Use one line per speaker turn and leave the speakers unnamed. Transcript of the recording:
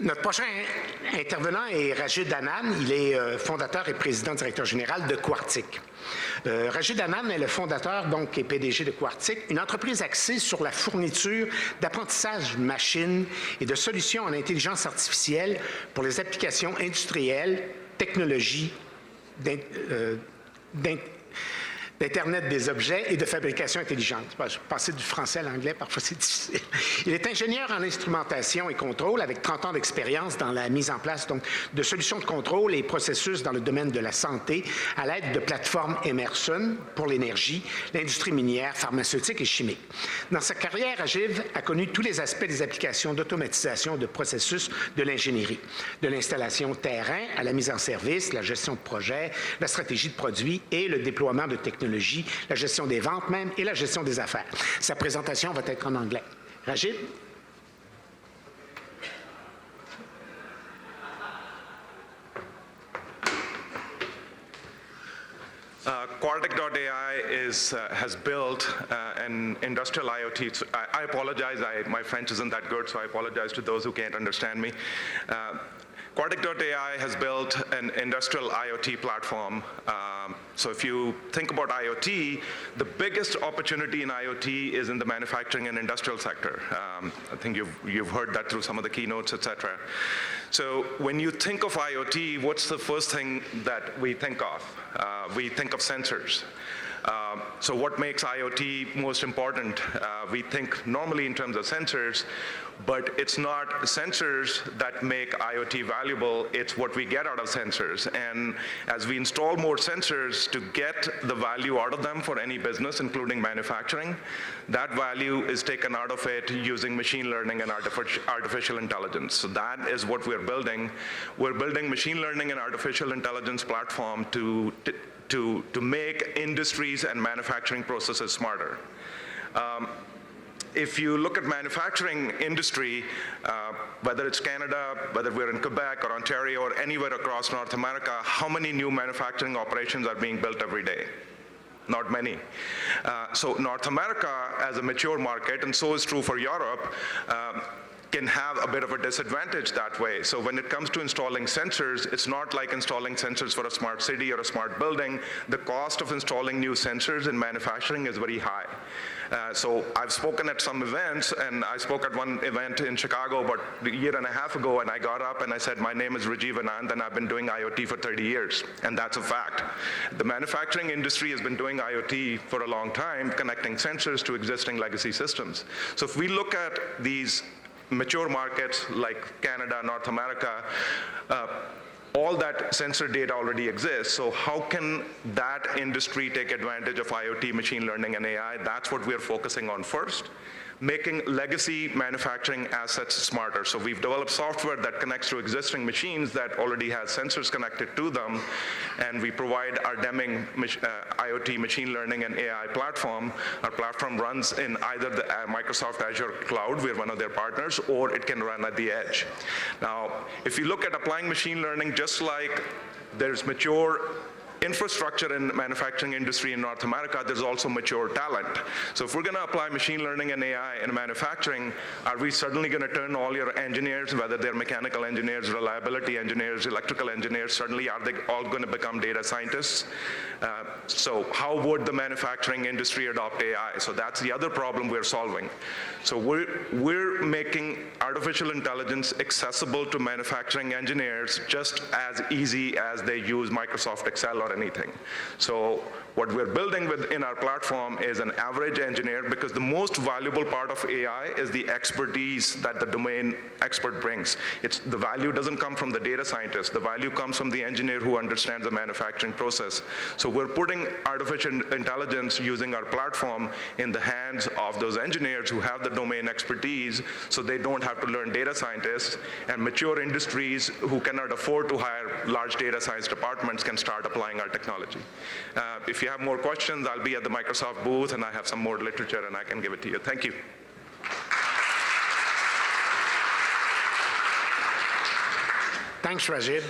Notre prochain intervenant est Rajiv Anand. Il est fondateur et président directeur général de Quartic. Rajiv Anand est le fondateur donc, et PDG de Quartic, une entreprise axée sur la fourniture d'apprentissage machine et de solutions en intelligence artificielle pour les applications industrielles, technologies, d'Internet des objets et de fabrication intelligente. Je vais passer du français à l'anglais, parfois c'est difficile. Il est ingénieur en instrumentation et contrôle avec 30 ans d'expérience dans la mise en place donc, de solutions de contrôle et processus dans le domaine de la santé à l'aide de plateformes Emerson pour l'énergie, l'industrie minière, pharmaceutique et chimique. Dans sa carrière, Rajiv a connu tous les aspects des applications d'automatisation de processus de l'ingénierie, de l'installation terrain à la mise en service, la gestion de projet, la stratégie de produit et le déploiement de technologies, la gestion des ventes même et la gestion des affaires. Sa présentation va être en anglais. Rajiv?
Quartic.ai has built an industrial IoT. I apologize, my French isn't that good, so I apologize to those who can't understand me. Quartic.ai has built an industrial IoT platform. So if you think about IoT, the biggest opportunity in IoT is in the manufacturing and industrial sector. I think you've heard that through some of the keynotes, et cetera. So when you think of IoT, what's the first thing that we think of? We think of sensors. So what makes IoT most important? We think normally in terms of sensors, but it's not sensors that make IoT valuable, it's what we get out of sensors. And as we install more sensors to get the value out of them for any business, including manufacturing, that value is taken out of it using machine learning and artificial intelligence. So that is what we're building. We're building machine learning and artificial intelligence platform to make industries and manufacturing processes smarter. If you look at manufacturing industry, whether it's Canada, whether we're in Quebec or Ontario or anywhere across North America, how many new manufacturing operations are being built every day? Not many. So North America as a mature market, and so is true for Europe, can have a bit of a disadvantage that way. So when it comes to installing sensors, it's not like installing sensors for a smart city or a smart building. The cost of installing new sensors in manufacturing is very high. So I've spoken at some events, and I spoke at one event in Chicago about a year and a half ago, and I got up and I said, my name is Rajiv Anand, and I've been doing IoT for 30 years, and that's a fact. The manufacturing industry has been doing IoT for a long time, connecting sensors to existing legacy systems. So if we look at these mature markets like Canada, North America, all that sensor data already exists. So how can that industry take advantage of IoT, machine learning, and AI? That's what we're focusing on first. Making legacy manufacturing assets smarter. So we've developed software that connects to existing machines that already has sensors connected to them, and we provide our Deming IoT machine learning and AI platform. Our platform runs in either the Microsoft Azure cloud, we're one of their partners, or it can run at the edge. Now, if you look at applying machine learning, just like there's mature infrastructure in the manufacturing industry in North America, there's also mature talent. So if we're going to apply machine learning and AI in manufacturing, are we suddenly going to turn all your engineers, whether they're mechanical engineers, reliability engineers, electrical engineers, suddenly are they all going to become data scientists? So how would the manufacturing industry adopt AI? So that's the other problem we're solving. So we're making artificial intelligence accessible to manufacturing engineers just as easy as they use Microsoft Excel or anything. So what we're building within our platform is an average engineer, because the most valuable part of AI is the expertise that the domain expert brings. The value doesn't come from the data scientist. The value comes from the engineer who understands the manufacturing process. So we're putting artificial intelligence using our platform in the hands of those engineers who have the domain expertise, so they don't have to learn data scientists, and mature industries who cannot afford to hire large data science departments can start applying our technology. If you have more questions, I'll be at the Microsoft booth, and I have some more literature, and I can give it to you. Thank you.
Thanks, Rajiv.